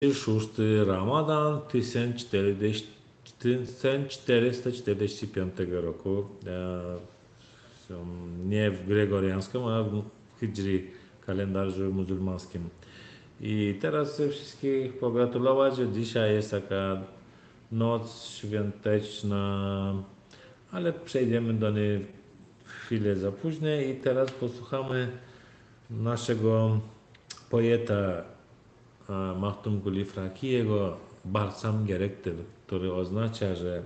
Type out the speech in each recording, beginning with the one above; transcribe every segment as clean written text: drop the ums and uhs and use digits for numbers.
6 Ramadan 1445 roku nie w gregoriańskim, a w hydri kalendarzu muzułmańskim. I teraz chcę wszystkich pogratulować, że dzisiaj jest taka noc świąteczna, ale przejdziemy do niej chwilę za później i teraz posłuchamy naszego poeta Mahtum Guli Frakiego Balsam gerektir, który oznacza, że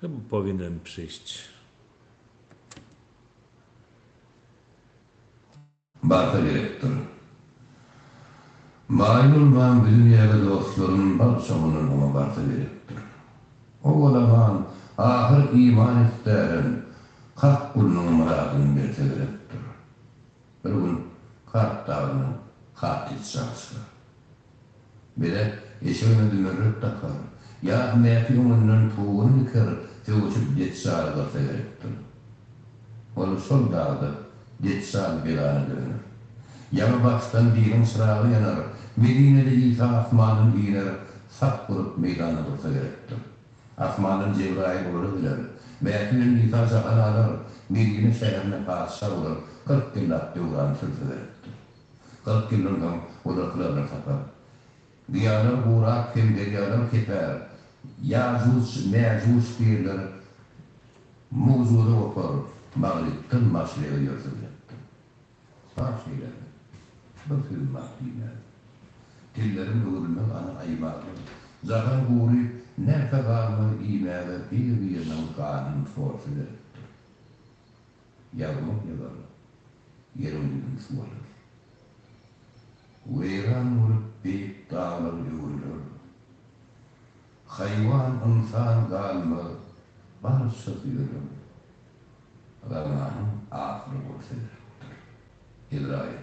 chyba powinien przyjść. Barka gerektir. Maymunman bizim yere dostlarım balsamının ama barka gerektir. O olaman ahir iman isterin, kalk kulunun muradını berse gerektir. Bir gün kalk dağının katil şahsı. Bile eşeğine dümürrük takar. Ya mehkumunun tuğunu yıkar, tevçüp yetsal gırsa gerektir. Olu sol dağda yetsal belanı dönür. Yanı baştan dinin sırağı yanar, Medine'de İsa asmanın iner, saf kurup meydanı dursa gerektir. Asmanın Cebrail olur bilir, mehkumun İsa zahan alır, Medine şehrine padişah olur, 40 killat devran sürse gerektir. 40 kilondan odaklarına sakar. Diyalar buğrak, kemderiyalar keper, Yazus, Mezus deyirler, muvzuda opar, mağribtin maşraya yörsüzler. Sağ şeyler, bir film mahdine. Tillerin uğrunun ana aymağı, zaten uğru nerfe varmı imeğe bir yerinin kanın sorsudur. Yavrum yavrum, yerimizin sualır. Veyran vurup beyt dağlar yürülür. Hayvan insan galmı barışık yürülür. Zamanın ahırı olsadır. İdrayet,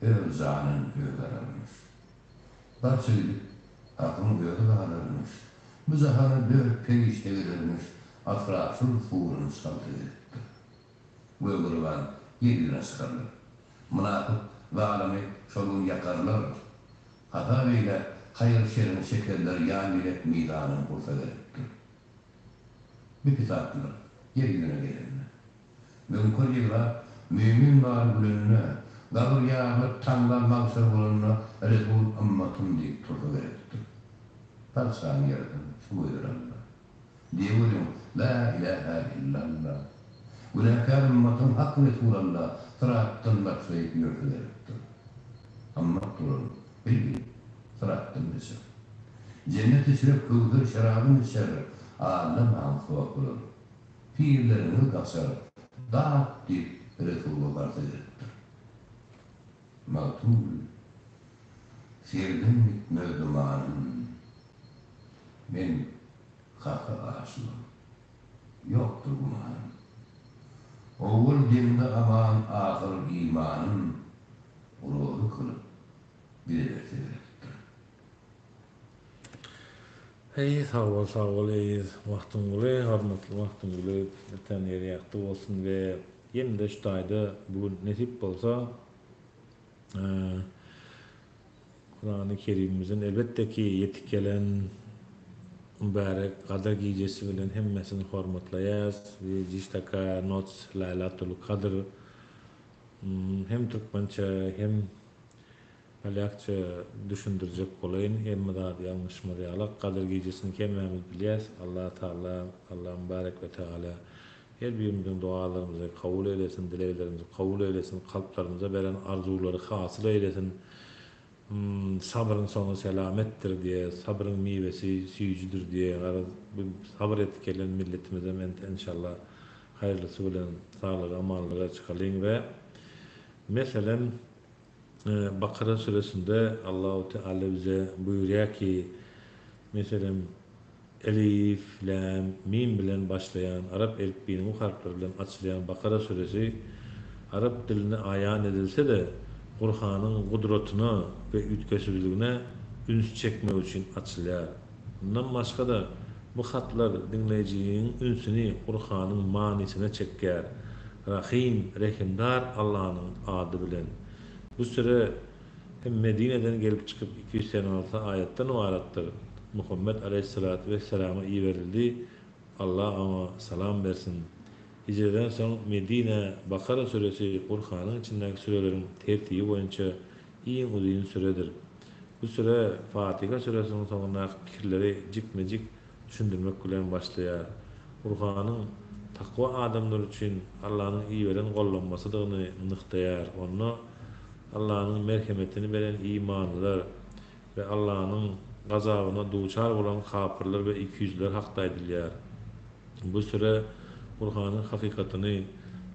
özanın öğrenmiş. Barçılık, aklın öğrenmiş. Müzahanı dört perişte verilmiş. Atrafın fuğrun saltıdır. Vögürvan yerine sıkarlar. Münafık ve alemi şolun yakarlar. Hata beyle hayır şerini çekerler, ya millet midanın olsa gerektir. Bir pisatlar, yeryüzüne gelenler. Mümkün yıllar, mümin var bülününe, gavur yağmur tangar mağsır bulununa, Resul ımmatın deyip turda gerektir. Falsan yerden, şu buyur Allah. Diyebilirim, la ilahe illallah. Günahkar ümmatın hak Resulallah, sırattın başlayıp yürüdü gerektir. Amma durun, bilgi, sırattın düşür. Cennet içirip kıldır şarabın içer, alem ansuak olur. Fiillerini kasar, dağıt deyip Resulullah varsa gerektir. Mağtul, sevdim bitme dumanım, men haka aşığım, yoktur gumanım. Oğul dinde aman ahır imanım, ruhu kılıp bilerek gerektir. Hey, sağ ol, ey Mahtum Guli, hormatly Mahtum Guli, eten yeri yaktı olsun ve yeni de şu ayda bugün nesip olsa Kur'an-ı Kerim'imizin elbette ki yetik gelen mübarek Kadir gecesi bilen hemmesini hormatlayas ve jishtaka nots Laylatul Kadr hem Türkmençe hem Alakça düşündürecek olayın hem de yanlış mı diyalak Kadir gecesini kemmemiz bilyas Allah Teala Allah mübarek ve Teala her birimizin dualarımızı kabul eylesin, dileklerimizi kabul eylesin, kalplerimize veren arzuları hasıl eylesin. Sabrın sonu selamettir diye, sabrın meyvesi suyucudur diye sabır ettik gelen milletimize inşallah hayırlısı bilen sağlık amallara çıkalım ve mesela Bakara suresinde Allah-u Teala bize buyuruyor ki mesela Elif, Lam, Mim bilen başlayan Arap elifbinin bu harfler bilen açılayan Bakara suresi Arap diline ayan edilse de Kur'an'ın kudretine ve ütkesizliğine üns çekmek için açılıyor. Bundan başka da bu hatlar dinleyicinin ünsünü Kur'an'ın manisine çeker. Rahim, Rehimdar Allah'ın adı bilen. Bu süre hem Medine'den gelip çıkıp 286 ayetten vaarattır. Muhammed Aleyhisselatü Vesselam'a iyi verildi. Allah ama salam versin. Hicreden soň Medine Bakara suresi Kur'an'ın içindeki surelerin tertibi boyunca iň uzun süredir. Bu süre Fatiha suresinin sonuna fikirleri cikmecik düşündürmek bilen başlaýar. Kur'an'ın takwa adamlar için Allah'ın iyi veren gollanmasydygyny nykdaýar. Onu Allah'ın merhametini veren imanlılar ve Allah'ın gazabyna duçar bolan kafirler ve ikiyüzler hakda edilýär. Bu süre Kur'an'ın hakikatini,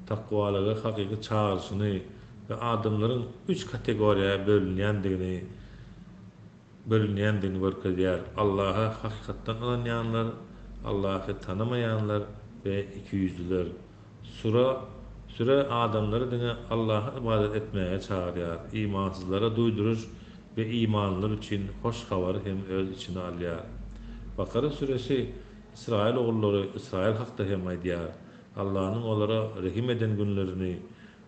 takwalyga hakiki çağrışyny ve adamların 3 kategoriýa bölünýändigini görkezýär. Allah'a hakikatdan inanýanlar, Allah'ı tanımayanlar ve ikiyüzlüler. Süre adamları dine Allah'a ibadet etmeye çağırýar. İmansızlara duydurur ve imanlılar için hoş habarı hem öz içine alýar. Bakara suresi İsrail oğulları İsrail hakda hem aýdýar. Allah'ın onlara rehim eden günlerini,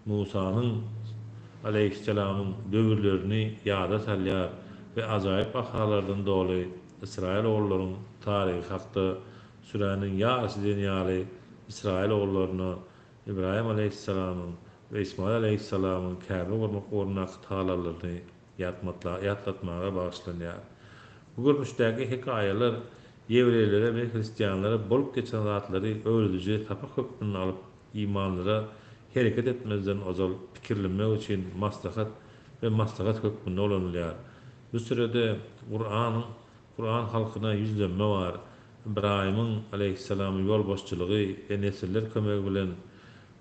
Musa'nın aleyhisselamın döwürlerini ýada salýar ve ajaýyp ahlardan doly İsrail oğullarının tarihi hakda sürenin ýarysy dünýäli İsrail oğullarına İbrahim aleyhisselamın ve İsmail aleyhisselamın Käbe gurmak uğruna talalarını ýatlatmaga bagyslanýar. Bu görnüşdäki hikayeler Yewreýlere ve Hristiýanlara bolup geçen zatlary öwrüdüji tapak hökmüni alıp imanlara hereket etmezden ozal pikirlenmek için maslahat hökmünde olanylýar. Bu sürede Kur'an halkyna yüzlenme var. İbrahim'in aleyhisselamın yol başçılığı ve nesiller kömegi bilen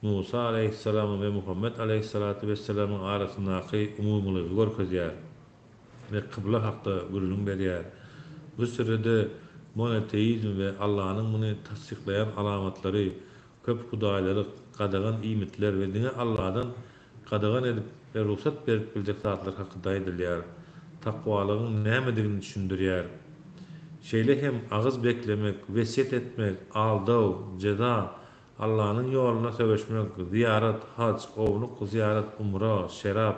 Musa aleyhisselamın ve Muhammed aleyhissalatu vesselamın arasındaki umumylygy görkezýär ve kıbla hakda gürülüň berýär. Bu sürede monoteizm ve Allah'ın bunu tasdiklayan alamatları, köp hudaýlaryk, gadagan imitler ve dine Allah'dan gadagan edip ve ruhsat berip biljek zatlar hakda edilýär. Takwalygyň nämedigini düşündirýär. Şeýle hem ağız beklemek, wesiýet etmek, aldaw, jeda, Allah'ın yoluna söweşmek, ziyaret, hac, owluk, ziyaret, umra, şerap,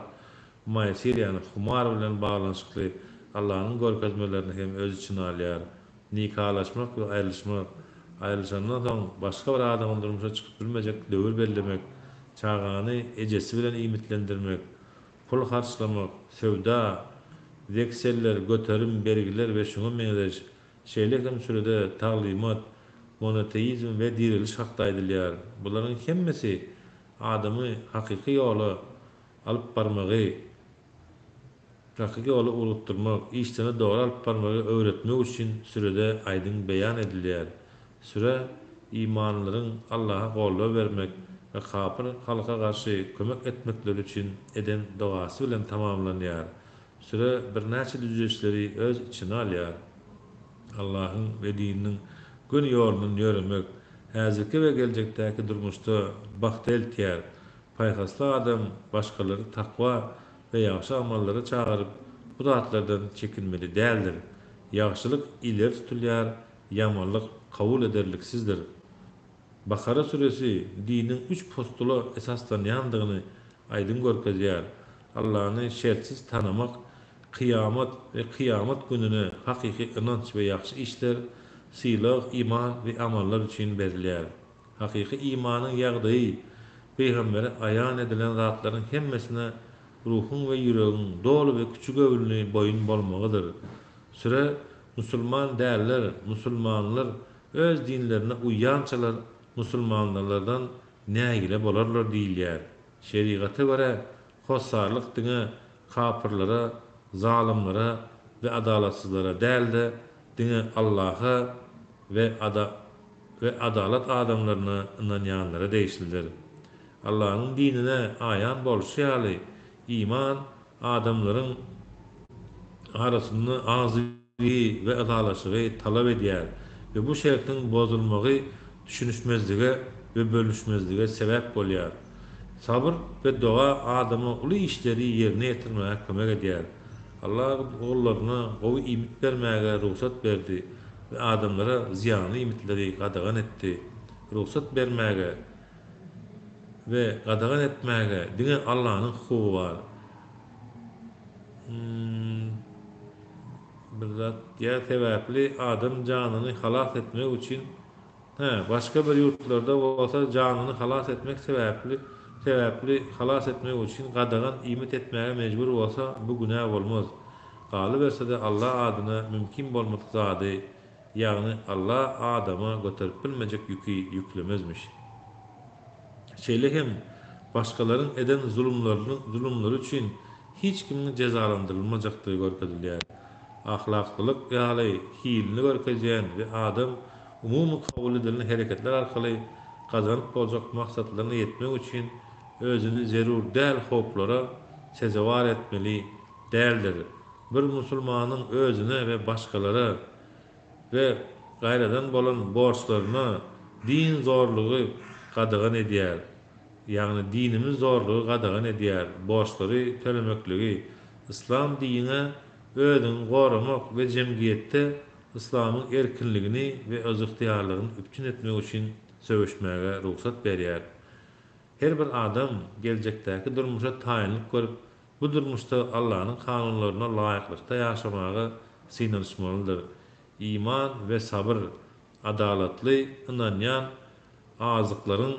maýsir ýani humar bilen baglanşykly Allah'ın görkezmelerini hem öz içine alýar. Nikalaşmak ve aýrylyşandan soň başga bir adamyň durmuşa çykyp bilmejek döwür bellemek, çağany ejesi bilen imitlendirmek, pul harçlamak, sewda, vekseller, göterim, bergiler ve şuňa meňzeş şeýlekem sürede taglimat, monoteizm ve diriliş hakda edilýär. Bularyň hemmesi adamy hakiki ýola alyp barmagy, hakiki ýola ulutdurmak, iştene dogry alyp barmagy öwretmek üçin sürede aýdyn beýan edilýär. Süre imanlaryň Allah'a gollap bermek ve kafir halka garşy kömek etmekleri üçin eden dogasy bilen tamamlanýar. Süre birnäçe düzüşleri öz içine alýar. Allah'ın ve dininin gün ýolundan ýöremek, häzirki we geljekdäki durmuşda bagty eltýär. Paýhasly adam başgalary takwa ve ýaxşy amallary çağırıp bu zatlardan çekinmeli däldir. Ýaxşylyk iler tutulýar, ýamanlyk kabul ederliksizdir. Bakara suresi dinin 3 postula esaslanýandygyny aýdyn görkezýär. Allah'ını şertsiz tanımak, kıyamet ve kıyamet gününe hakiki inanç ve yaxşı işler, silah, iman ve amallar için berilýär. Hakiki imanın ýagdaýy, Peýgambere aýan edilen zatlaryň hemmesine ruhun ve yüreğin dolu ve küçük övülüne boyun bolmagydyr. Süre musulman däller, musulmanlar öz dinlerine uýançalar musulmanlardan nägile bolarlar diýilýär. Şeriata göre hossarlyk dine kafirlere, zalimlere ve adalatsızlara däl de dine Allah'a ve adalet adamlarına inanýanlara değişildir. Allah'ın dinine ayan bolşy ýaly iman adamların arasynda azyby ve adalaşygy talap edýär ve bu şertin bozulmagy düşünüşmezlige ve bölüşmezlige sebep bolýar. Sabır ve dua adamı uly işleri yerine getirmeye kömek edýär. Allah oğullarına gowy imit bermäge ruhsat berdi ve adamlara ziyanly imitleri gadagan etdi. Ruhsat bermäge ve gadagan etmäge dine Allah'ın hukuky bar. Hmm, bir zat ya sebäpli adam canını halas etmek için başka bir yurtlarda bolsa canını halas etmek sebäpli halas etmek için gadagan iýmet etmäge mejbur bolsa bu günah bolmaz. Galy berse-de Allah adyna mümkin bolmak zady, ýagny Allah adama göterip bilmejek ýükü ýüklemezmiş. Şeýle hem başgalaryn eden zulümleri üçin hiç kimin cezalandyrylmajakdygy görkezilýär. Ahlaklylyk ýaly hilni görkezýän we adam umumy kabul edilen hereketler arkaly gazanyp boljak maksatlaryna ýetmek üçin özüni zerur däl hoplara sezewar etmeli däldir. Bir musulmanyň özüne we başgalara we gaýradan bolan borçlaryna din zorlugy gadagan edýär. Ýagny dinimiz zorlugy gadagan edýär. Borçlary tölemekligi İslam dine özüni goramak we jemgyýetde İslamyň erkinligini we öz ygtyýarlygyny üpçün etmek üçin söwüşmäge ruhsat berýär. Her bir adam geljekdäki durmuşa taýinlik görüp, bu durmuşda Allah'ın kanunlaryna laýyklykda ýaşamagy synanyşmalydyr. İman ve sabır adalatly ynanýan azyklaryň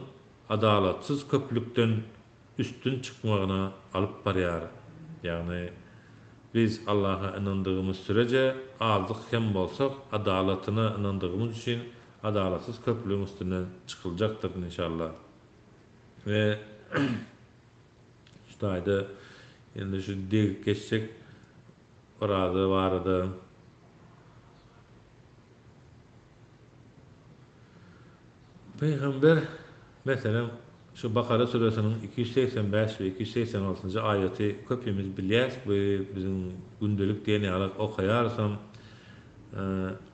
adalatsız köplükden üstün çykmagyna alyp barýar. Ýagny biz Allah'a inandığımız sürece azlyk hem bolsak adalatyna inandığımız için adalatsız köplüğün üstüne çıkılacaktır inşallah. Ve şu ayda yani şu deg geçecek orada vardı. Peygamber mesela şu Bakara suresinin 285 ve 286. ayeti köpümüz bilýär ve bizim gündelik diýeni alıp okaýarsam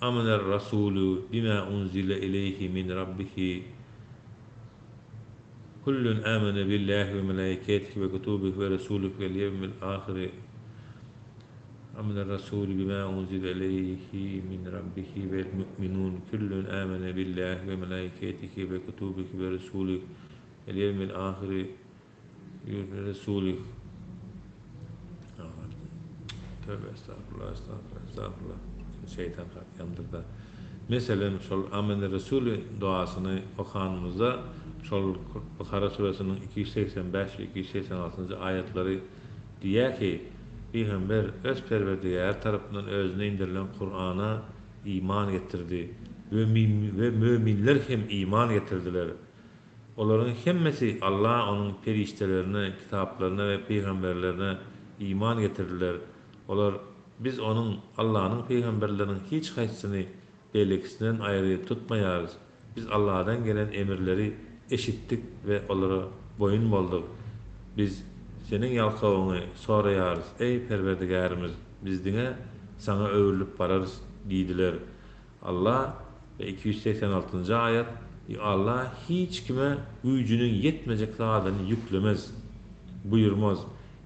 Amener Rasulü bima unzile ileyhi min rabbihi kullun amene billahi ve melaiketihi ve kutubihi ve rasulihi vel yevmil ahir Amener Rasulü bima unzile ileyhi min rabbihi vel mu'minun kullun amene billahi ve melaiketihi ve kutubihi ve rasulihi vel yevmil ahir ve rasulihi Tövbe estağfurullah şeytan yandırda. Mesela şol Amen Resulü duasını okanımızda şol Bakara suresinin 285 ve 286. ayetleri diýär ki Peygamber öz Perverdigar tarapyndan özüne indirilen Kur'an'a iman getirdi ve müminler hem iman getirdiler. Olaryň hemmesi Allah onun periştelerine, kitaplarına ve peygamberlerine iman getirdiler. Olar biz onun Allah'ın peygamberlerinin hiç haysını belekisinden ayrı tutmayarız. Biz Allah'dan gelen emirleri eşittik ve onlara boyun bolduk. Biz senin yalkavyny sorayarız. Ey Perverdigarymyz, biz diňe sana öwürlüp bararız diýdiler. Allah ve 286. ayet Allah hiç kime güýjüniň yetmejek zadyny yüklemez buyurmaz.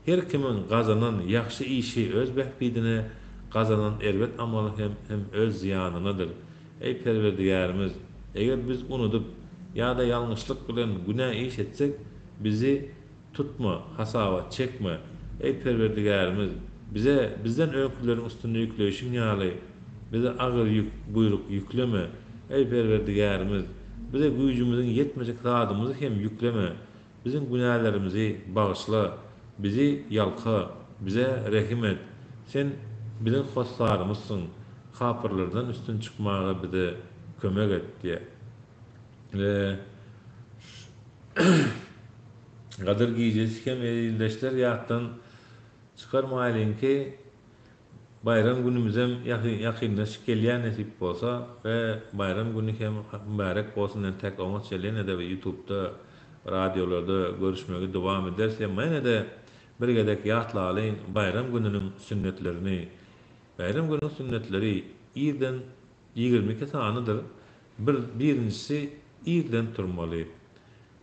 Her kimin gazanan ýaxşy işi öz behbidine, gazanan elbet amaly hem öz ziýanynadyr. Ey Perverdigarymyz, eger biz unutup ýa-da ýalňyşlyk bilen günah iş etsek, bizi tutma, hasaba çekme. Ey Perverdigarymyz, bizden öňkülerin üstünde ýükleýişiň ýaly, bize agyr buyruk yükleme. Ey Perverdigarymyz, bize güýjümizin yetmejek zadymyzy hem yükleme. Bizim günahlarymyzy bagyşla. Bizi yalka, bize rehim et. Sen bizim hoslarımızsın. Kapırlardan üstün çıkmağa bize kömek et diye. Ve Gadır giyeceğiz hem elleşler yahtan çıkarmayalım ki bayram günümüz hem yakınlaşık gelyen nasip olsa ve bayram günü hem mübarek olsun en tek olmaz şeylerine de ve YouTube'da radyolarda görüşmeye devam ederse mene de bir gedek ýatlalyň bayram gününiň sünnetlerini. Bayram gününiň sünnetleri ýerden 22 sanydyr. Birincisi ýerden turmaly.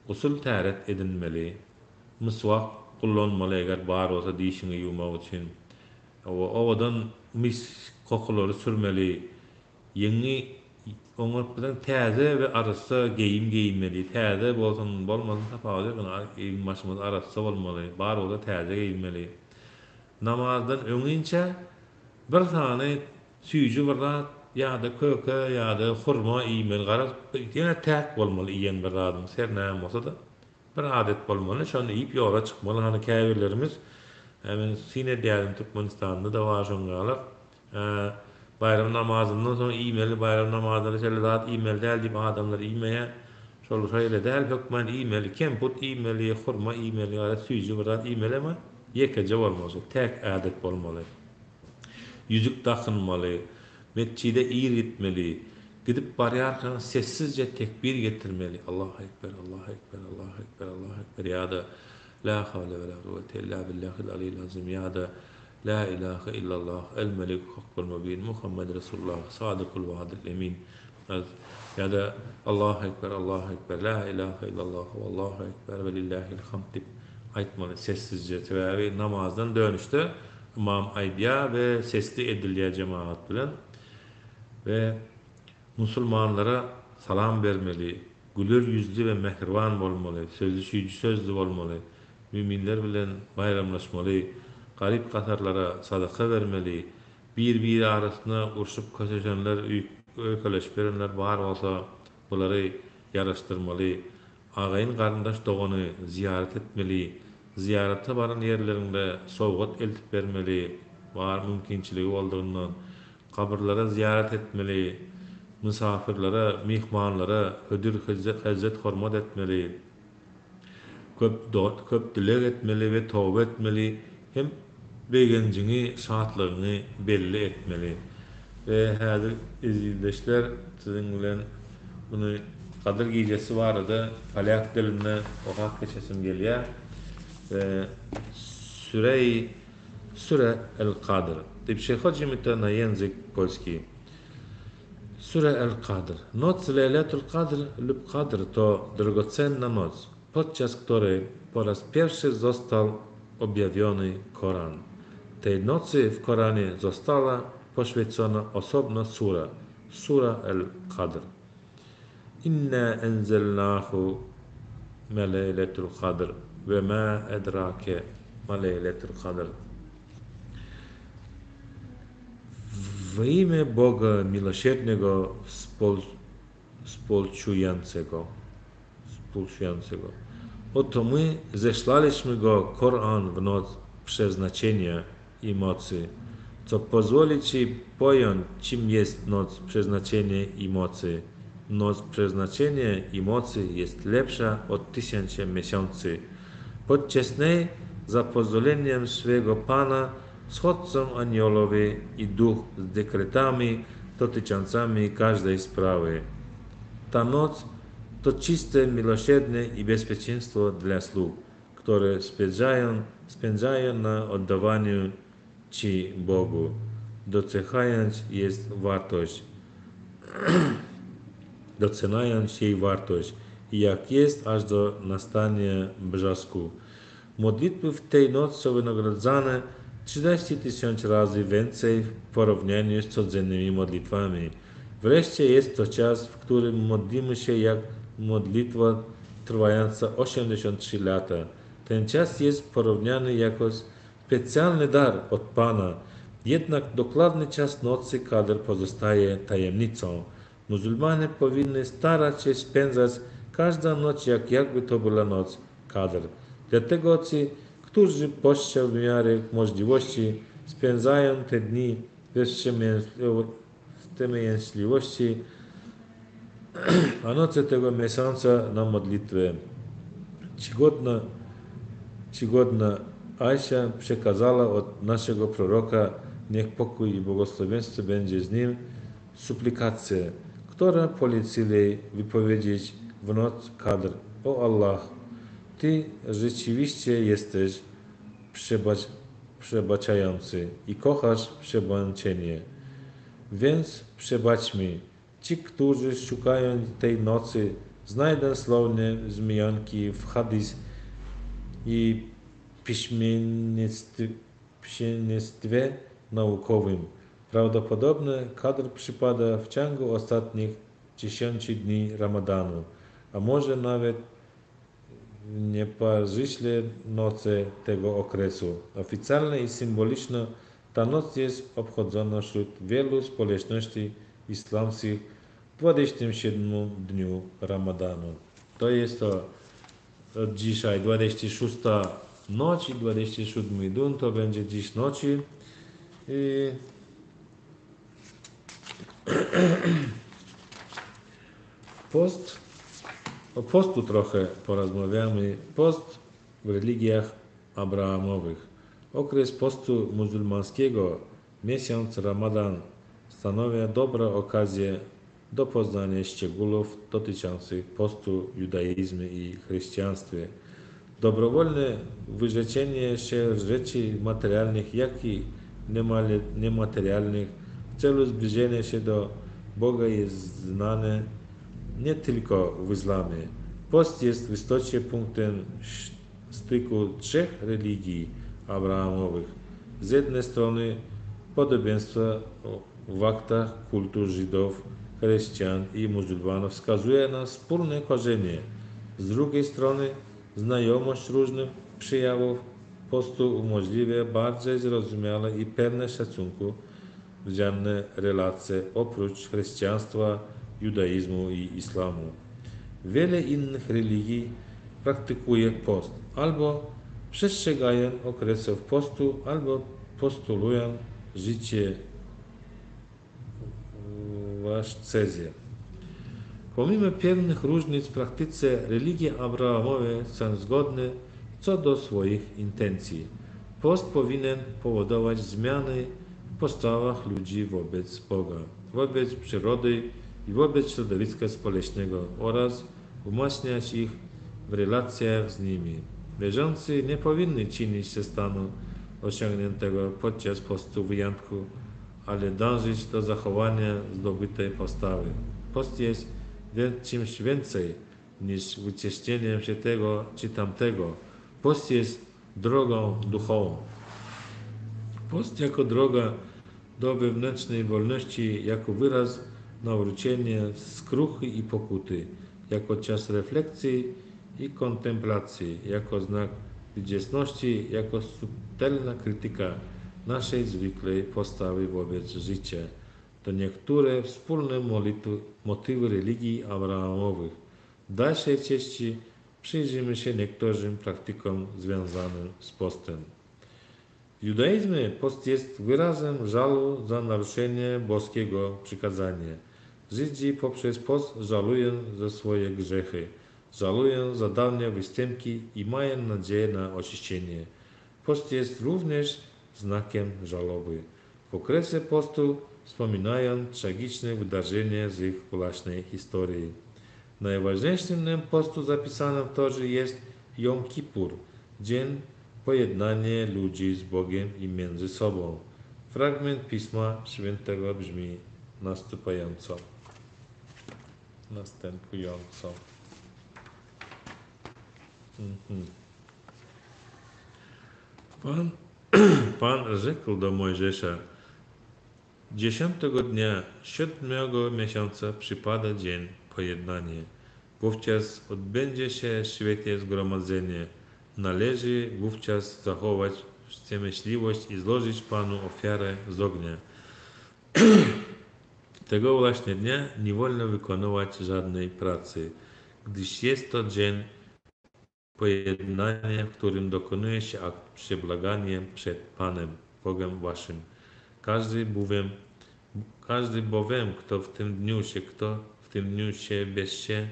Usul täret edinmeli. Miswak kullanmaly eger bar bolsa dişini ýumak üçin. Owadan mis kokulary sürmeli. Ýeňi oňar bilen täze we arasy geyinmeli. Täze bolmasyn tapagy gynä maşymyz arasy bolmaly. Bar bolsa täze geyinmeli. namazdan öňünçe bir tane süýjü bir zat ýa-da köke ýa-da hurma iýmeli garap ýene täk bolmaly iýen bir zadyň sernäme bolsa da bir adet bolmaly. Şonu iýip ýola çykmaly. Hani käbirlerimiz hemen sine diýelim Türkmenistanda da var şongalar. Bayram namazından soň iýmeli, bayram namazynda şeýle zat iýmeli däl diýip adamlar iýmeýe şol şeýle däl hökmen iýmeli, kemput iýmeli, hurma iýmeli, ýa-da süýjü bir zat iýmeli ama ýekece bolmasy, täk adet bolmaly. Yüzük takınmaly, mescide ir gitmeli, gidip barýarkan sessizce tekbir getirmeli. Allahu ekber, Allahu ekber, Allahu ekber, Allahu ekber ya da la havle ve la kuvvete illa billahil aliyyil azim ya da la ilahe illallah el melik hakkul mubin Muhammed Resulullah sadıkul vaadil emin ya da Allahu ekber, Allahu ekber, la ilahe illallah vallahu ekber ve lillahil hamd dip aytmaly sessizce ve namazdan dönüşte imam aýdýa we sesli edilýär jemaat bilen ve musulmanlara salam bermeli, güler yüzlü ve mehriban bolmaly, sözlü bolmaly, müminler bilen bayramlaşmaly, garip gatarlara sadaka vermeli, bir arasına urşup kösejenler, öýkeleşip berenler bar bolsa bulary ýaraşdyrmaly, agaýyn garyndaş dogany ziyaret etmeli, ziyarete baran yerlerinde sowgat eltip bermeli, var mümkinçiligi bolduğundan kabirlere ziyaret etmeli, misafirlere, mihmanlara hödür hezzet hormat etmeli, köp dilek etmeli ve tawba etmeli, hem begençini, şatlygyny belli etmeli. Ve häzir izleýänler siziň bilen bunu Kadir gecesi barada Falak diline okap geçesim gelýär. Süre el-Qadr. Typ się chodzimy to na język polski. Süre el-Qadr. Noc Lejlatul Qadr lub Qadr to drogocenna noc, podczas której po raz pierwszy został objawiony Koran. Tej nocy w Koranie została poświęcona osobna sura, Sura el-Qadr. Inna enzelnahu ma Lejlatul Qadr ve ma edrake ma Lejlatul Qadr. W imię Boga miłosiernego, współczującego. Oto my zesłaliśmy go Koran w noc przeznaczenia i mocy, co pozwoli ci pojąć, czym jest noc przeznaczenia i mocy. Noc przeznaczenia i mocy jest lepsza od 1000 miesięcy. Podczas niej, za pozwoleniem swego Pana, schodzą aniołowie i duch z dekretami dotyczącymi każdej sprawy. Ta noc to czyste miłosierdzie i bezpieczeństwo dla sług, które spędzają na oddawaniu Ci Bogu, doceniając jej wartość, jak jest aż do nastania brzasku. Modlitwy w tej nocy są wynagradzane 30 000 razy więcej w porównaniu z codziennymi modlitwami. Wreszcie jest to czas, w którym modlimy się jak modlitwa trwająca 83 lata. Ten czas jest porównany jako specjalny dar od Pana. Jednak dokładny czas nocy Qadr pozostaje tajemnicą. Muzułmanie powinny starać się spędzać każda noc jakby to była noc Qadr. Dlatego ci, którzy pością w miarę możliwości, spędzają te dni bez wstrzemięźliwości, a noce tego miesiąca na modlitwę. Czcigodna Aisha przekazała od naszego proroka, niech pokój i błogosławieństwo będzie z nim, suplikację, która polecili wypowiedzieć w noc Qadr. O Allah, Ty rzeczywiście jesteś przebaczający i kochasz przebaczenie. Więc przebacz mi. Ci, którzy szukają tej nocy, znajdą słowne wzmianki w hadis i piśmiennictwie naukowym. Prawdopodobnie Qadr przypada w ciągu ostatnich 10 dni Ramadanu, a może nawet nieparzyśle noce tego okresu. Oficjalnie i symboliczno ta noc jest obchodzona wśród wielu społeczności islamskich w 27 dniu Ramadanu. To jest to od dzisiaj 26 noc i 27 dzień, to będzie dziś nocy. I o postu trochę porozmawiamy. Post w religiach abrahamowych. Okres postu muzułmańskiego, miesiąc Ramadan, stanowi dobrą okazję do poznania szczegółów dotyczących postu w judaizmie i chrześcijaństwie. Dobrowolne wyrzeczenie się rzeczy materialnych, jak i niematerialnych w celu zbliżenia się do Boga jest znane nie tylko w islamie. Post jest w istocie punktem styku trzech religii abrahamowych. Z jednej strony podobieństwo w aktach kultu Żydów, chrześcijan i muzułmanów wskazuje na wspólne korzenie. Z drugiej strony znajomość różnych przejawów postu umożliwia bardziej zrozumiałe i pełne szacunku wzajemne relacje oprócz chrześcijaństwa, judaizmu i islamu. Wiele innych religii praktykuje post, albo przestrzegają okresów postu, albo postulują życie w ascezie. Pomimo pewnych różnic w praktyce, religie abrahamowe są zgodne co do swoich intencji. Post powinien powodować zmiany w postawach ludzi wobec Boga, wobec przyrody i wobec środowiska społecznego oraz umacniać ich w relacjach z nimi. Wierzący nie powinni czynić ze stanu osiągniętego podczas postu wyjątku, ale dążyć do zachowania zdobytej postawy. Post jest czymś więcej niż wyciszczeniem się tego czy tamtego. Post jest drogą duchową. Post jako droga do wewnętrznej wolności, jako wyraz nawrócenia, skruchy i pokuty, jako czas refleksji i kontemplacji, jako znak wdzięczności, jako subtelna krytyka naszej zwykłej postawy wobec życia. To niektóre wspólne motywy religii abrahamowych. W dalszej części przyjrzymy się niektórym praktykom związanym z postem. W judaizmie post jest wyrazem żalu za naruszenie boskiego przykazania. Żydzi poprzez post żalują za swoje grzechy, żalują za dawne występki i mają nadzieję na oczyszczenie. Post jest również znakiem żałoby. W okresie postu wspominają tragiczne wydarzenia z ich własnej historii. Najważniejszym dniem postu zapisanym w Torze jest Jom Kippur, dzień pojednania ludzi z Bogiem i między sobą. Fragment Pisma Świętego brzmi następująco. Pan rzekł do Mojżesza: 10 dnia 7 miesiąca przypada dzień pojednania. Wówczas odbędzie się święte zgromadzenie. Należy wówczas zachować wstrzemięźliwość i złożyć Panu ofiarę z ognia. Tego właśnie dnia nie wolno wykonywać żadnej pracy, gdyż jest to dzień pojednania, w którym dokonuje się akt przebłagania przed Panem, Bogiem waszym. Każdy bowiem, kto w tym dniu się bieście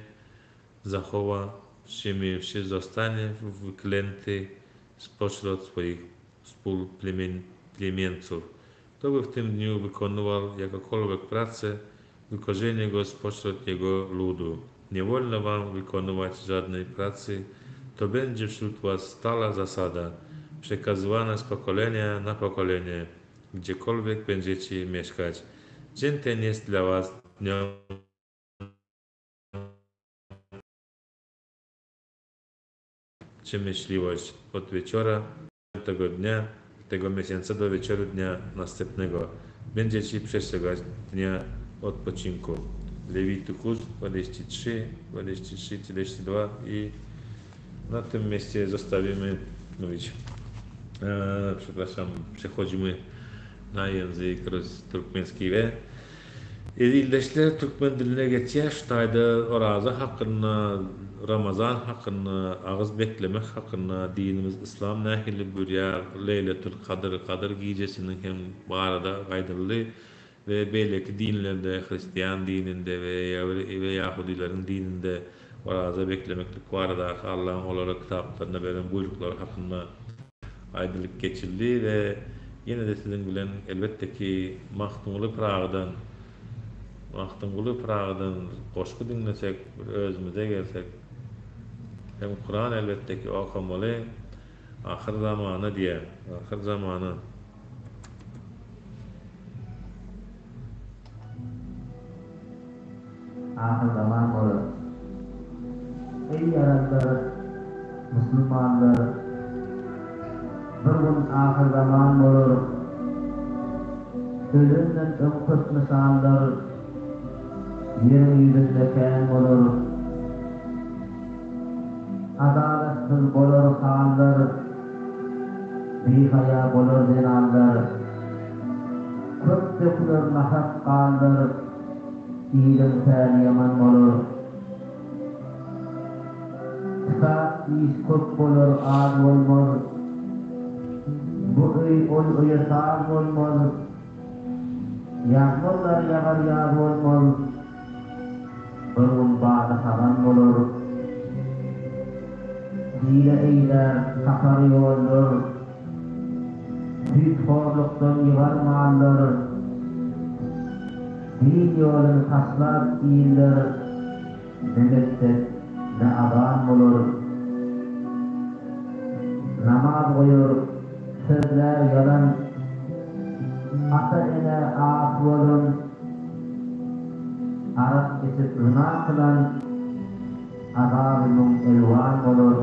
zachowa, wstrzemięwszy, zostanie wyklęty spośród swoich współplemieńców. Kto by w tym dniu wykonywał jakąkolwiek pracę, wykorzeni go spośród jego ludu. Nie wolno wam wykonywać żadnej pracy. To będzie wśród was stała zasada, przekazywana z pokolenia na pokolenie, gdziekolwiek będziecie mieszkać. Dzień ten jest dla was dniem przemyśliwość od wieczora tego dnia, tego miesiąca do wieczoru dnia następnego. Będziecie przestrzegać dnia odpoczynku. Lewitykus 23, 42 i на tym miejscu zostawimy mówić. Przepraszam, przechodzimy na język turkmenski ve ildeşler Türkmen diline geçýär. Şaýda oraza hakkında, Ramazan hakkında, ağız beklemek hakkında dinimiz İslam nähili bürýär. Leyletül Kadr gecesinin hem barada gaýdyrly ve belki dinlerde, Hristiyan dininde ve Yahudilerin dininde oraza beklemeklik barada Allah'ın olara kitaplarına veren buyrukları hakkında aýdylyp geçildi ve yine de sizin bilen elbette ki Mahtumulu Prag'dan goşgu dinlesek, bir özümüze gelsek, hem Kur'an elbette ki okamaly, ahir zamanı diýe, ahir zamanı. Ahir zaman bolar. Ey yaradlar, Müslümanlar, bir gün ahir zaman bolar. Ölümden öňkürtmeşanlar, yerin ýüzünde kän bolar. Adalatsız bolar hanlar, bihaya bolar denallar. Köp dökülür nahak kanlar, ilim tän yaman bolar. Kitap iş köp bolar, az bolmaz. Bu ol ýasar bolmaz. Yağmurlar yağar yağar olmaz. Bunun bağda havan olur. Hile eyler, kakar yoldur. Büyük horluktan yıvarmandır. Din yolunu taslar iyildir. Demektir, ne adam olur. Namaz koyur, sözler yalan. Ata ene ağat bolun, arak kesip rına kılan, azabının elvan olur.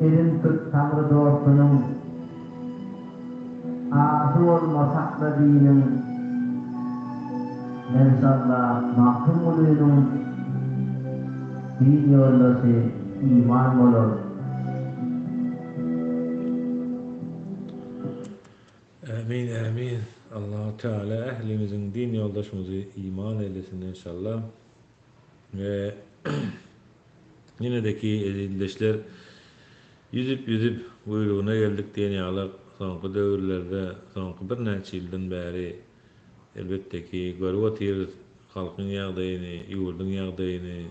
Elin tut tanrı dostunun, ağzı olmasak da dinin, İnşallah mahkum oluyunun din yoldaşı iman olur. Amin, amin. Allah-u Teala ehlimizin din yoldaşımızı iman eylesin inşallah. Ve yine de ki ezildeşler yüzüp buyruğuna geldik diyen yağlar sonki dövrlerde, sonki bir neçe ýyldan bäri elbette ki görüp otyr halkyň ýagdaýyny, ýurdun ýagdaýyny,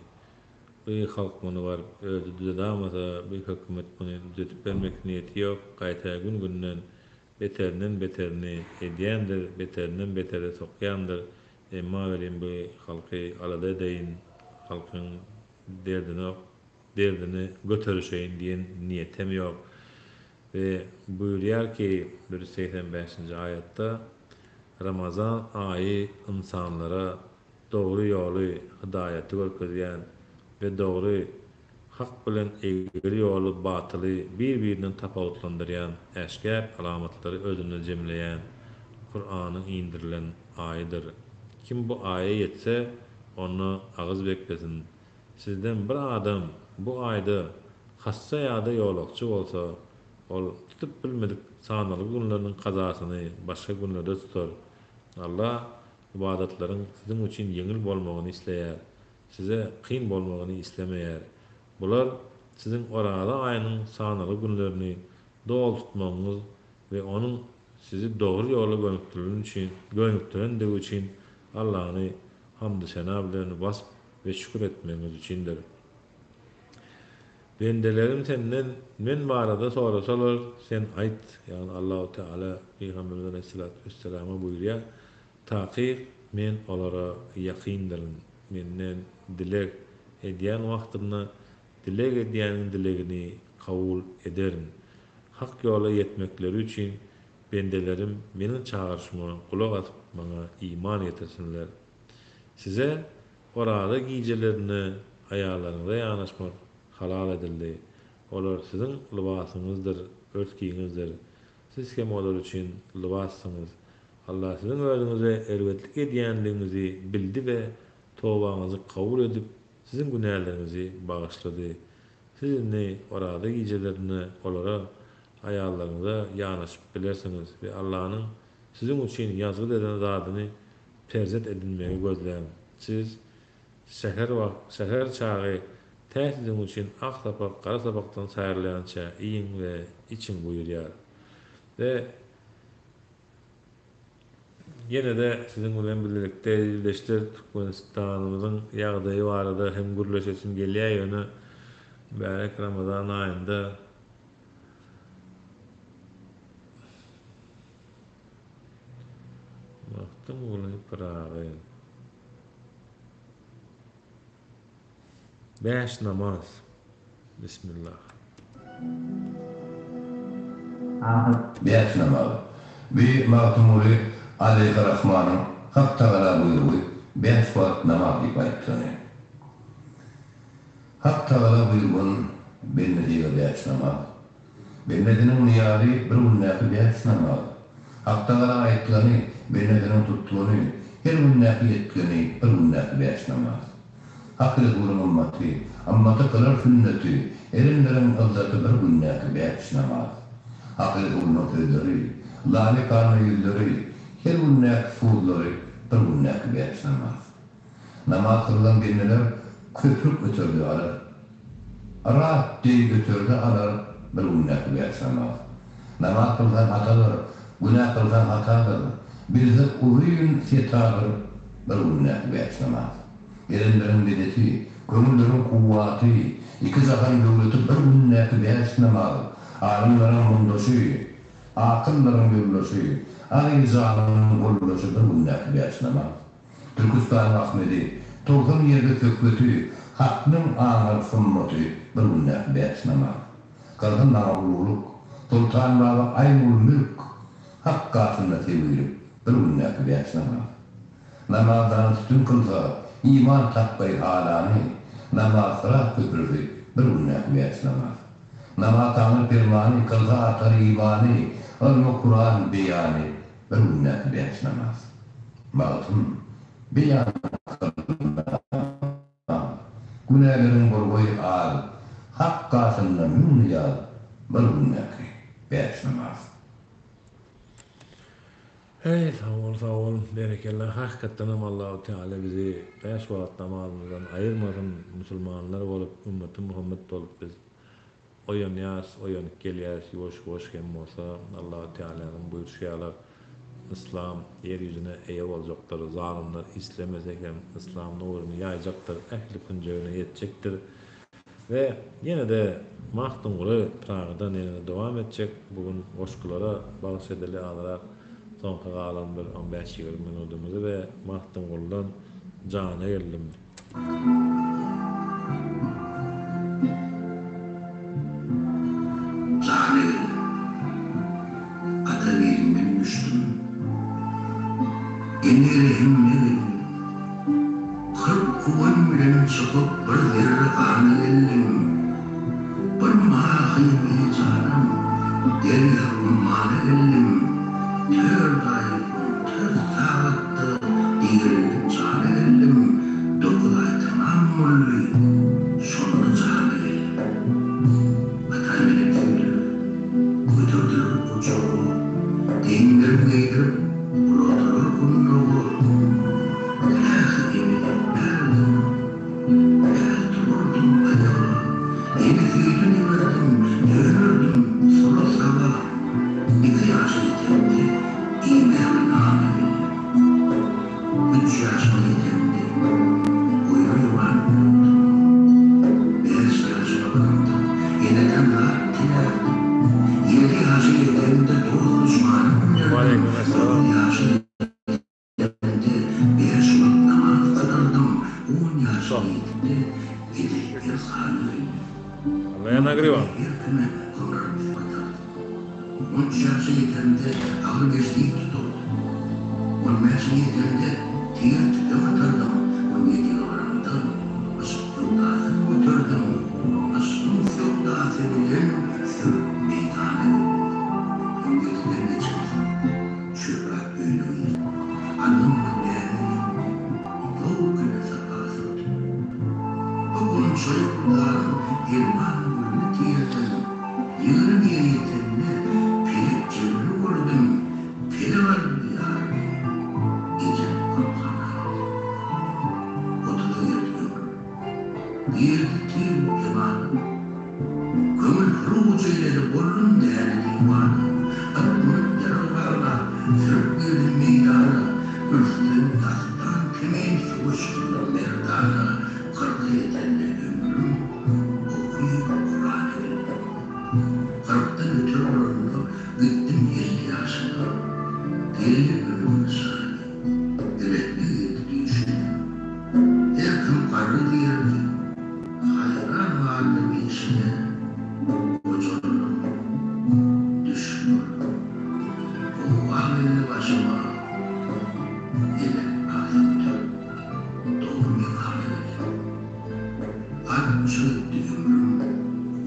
bu halk muny var, özü düzedamasa, bu hökümet muny düzetip bermek niýeti ýok, gaýta gün-günden beterini edýändir, beterinden betere sokýandyr. Emma welin bu halky alada edeýin, halkyň derdini göterişeýin diýen niýetem ýok. Ve buyurýar ki 185-nji aýatda Ramazan ayı insanlara doğru yolu hidayeti görkezýän ve doğru hak bilen egri yolu batılı birbirinden tapawutlandyrýan eşkär alamatları özüne jemleýän Kur'anyň indirilen ayıdır. Kim bu aýa ýetse onu ağız beklesin. Sizden bir adam bu aýda hassa ýa-da ýolakçy bolsa, ol tutup bilmedik sanaly günleriň kazasyny başga günlerde tutar. Allah ibadetlerin sizin için yengil bolmagyny isleýär. Size kyn bolmagyny islemeýär. Bular sizin orada aýynyň sanaly günlerini dol tutmagyňyz ve onun sizi doğru ýola gönükdirendigi üçin Allahyny hamdy sena bilen basp ve şükür etmegiňiz üçindir. Bendelerim senden men barada sorasalar sen aýt. Yani Allah-u Teala Peygamberimiz Aleyhissalatu vesselam'a buyurýar. Taqiq men olara ýakyndyrin. Menden dilek edýän wagtynda dilek edýäniň dilegini kabul ederim. Hak ýola ýetmekleri üçin bendelerim meniň çağırşyma kulak atyp bana iman etesinler. Size orada giyjelerini ayarlarına yanaşmak halal edildi. Olar sizin libasyňyzdyr, örtkiňizdir. Siz hem olar üçin libassınız. Allah sizin özüňize elbetlik edýänligiňizi bildi we towbaňyzy kabul edip sizin günälerinizi bagyşlady. Sizni orada gijelerini olara aýallaryňyza ýanaşyp bilersiniz we Allahyň sizin üçin ýazgyt eden zadyny perzet edinmegi gözlän. Siz seher çağı täsizin üçin ak sapak, kara sapakdan saýrlança iň we için buyurýar. Ve yine de sizin bilen birlikde birleştir Türkmenistanymyzyň ýagdaýy barada hem gürleşesim gelýär ýöne bärek Ramazan aýynda wagtym bolan paragy 5 namaz. Bismillah. Beş namaz. Bir mağtumuri aleyhi rahmanın hak ta'ala buyuruyor. 5 vakit namaz ipayetini. Hak ta'ala buyuruyor. Bennediğe 5 namaz. Bennedinin niyari bir günnäki 5 namaz. Hak ta'ala ayetlerini, bennedinin tuttuğunu, her günnäki yetkini bir günnäki 5 namaz. Hakkı kurun ümmeti, ammatı kılar sünneti, erinlerin ızzatı bir günnäki 5 namaz. Hakkı kurun sözleri, lale karnı yüzleri, her günnäki fuulları bir günnäki 5 namaz. Namaz kılınan benneler köprük götürdü alar. Rahat değil götürdü alar bir günnäki 5 namaz. Namaz kılınan hatalar, günah kılınan hatalar, bizzat uyuyun setadır bir günnäki 5 namaz. Erenlerin bedeti, kömürlerin kuvvati, iki zahan dövleti bir günnäki 5 namaz. Alimlerin mundoşu, akılların görülüşü, ağizanın görülüşü bir günnäki 5 namaz. Türkistan Ahmedi, toğun yerde kökbeti, hakkının ağır sünneti bir günnäki 5 namaz. Kırgın nağululuk, sultan baba aynul mülk, hakka sünneti buyurup bir günnäki 5 namaz. Namazdan üstün kılsa, iman takbayı halani, namazlara köpürüzü bir günnäki 5 namaz. Namaz tanrı pirmani, kılsa atar imani, ölmü Kur'an beyani, bir günnäki 5 namaz. Mağtım, beyan kılına, günahların borgoyu al, hakkasında münniyal, bir günnäki 5 namaz. Hey, sağ ol, berekellah. Hakikaten Allah-u Teala bizi 5 vakit namazından ayırmasın, Müslümanlar olup, ümmeti Muhammed olup biz oyanýas, oyanyp gelýäs, ýoş hem bolsa Allah-u Teala'nın buyurşýarlar. İslam ýerýüzüne eýe boljakdyr, zalymlar islemesek hem İslam nuruny ýaýjakdyr, ähli pünjegine ýetjekdir. Ve yine de mahtum guly Pragadan ýene dowam etjek. Bugün goşgulara bagyş edeli alarak soňky galan bir 15-20 minutumuzy we mahtum gulydan jana geldim. Zahir, ataverimin düştüm. Enerihimleri, kırk kuvan bilen sokup bir zerre kanı geldim. Bir mahayimi canım, derya ummana geldim. Tör dayı, tör sağlattı, diğerinin canı geldim. Dokulay tamam mulli, sonunu canı geldim. Götürdür uçuğu, dindirmeydir, bulatır kunluğu. Lahimi verdim, vurdum ayağa. Emizliğini verdim, dönürdüm sola sağa. İki yaş yetemdi, imeğin ameli. 3 yaşma yetemdi, uyur yuvan yurdum. 5 yaşma kaldım, yeniden rahattiler. 7 yaşı yetemde 9 düşmanım gördüm. 10 yaşı yetemde 5 vakit namaz kıldım. 10 yaşı yetemde 7 yıl kaldım. Allah nagrywa. 13 yaşı yetemde ağır bezliği tutuldu. 15 yetemde diğer tüpe batırdım. 17 yıllarımda asıl yoldağı götürdüm. Asıl yoldağı bilen sür meydanı. 17 Onun soyukluların elman gülünü tiyirdim. Yığını bir yetimle pelek cebini vurdum. Peli var diyar. İki korkana. Otuda yatıyor. Girdi tiyir emanı. Kömür kuru ucuyla bollun değerli divanı. Aklımın yarılgarla sürüp girdim meydana. Üstün tastan kemeğin sıvıştığında merdana. Kırkı yetenle ömrüm okuyup Kur'an edildim. Kırktan ötür oranında gittim yaşına. Deli ölümün sahne. Gerekli yedi düşündüm. Her kim karı diyerdi. Hayran vardı bir işine. Hocam düşmüyor. O ameli başıma yine ayıptı. Doğum yıkamedi. Alp söğüttü ömrüm.